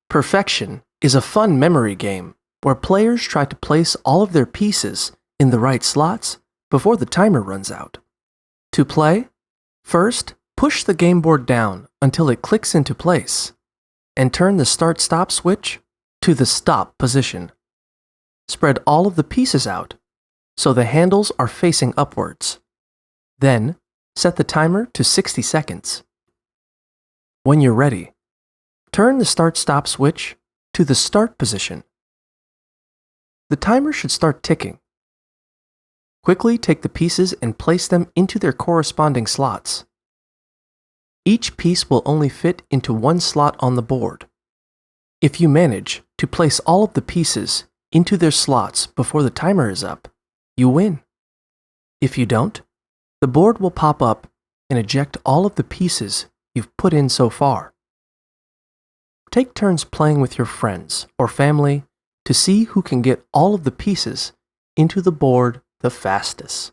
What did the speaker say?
Perfection is a fun memory game where players try to place all of their pieces in the right slots before the timer runs out. To play, first push the game board down until it clicks into place and turn the start-stop switch to the stop position. Spread all of the pieces out so the handles are facing upwards. Then, set the timer to 60 seconds. When you're ready, turn the start-stop switch to the start position. The timer should start ticking. Quickly take the pieces and place them into their corresponding slots. Each piece will only fit into one slot on the board. If you manage to place all of the pieces into their slots before the timer is up, you win. If you don't, the board will pop up and eject all of the pieces you've put in so far. Take turns playing with your friends or family to see who can get all of the pieces into the board the fastest.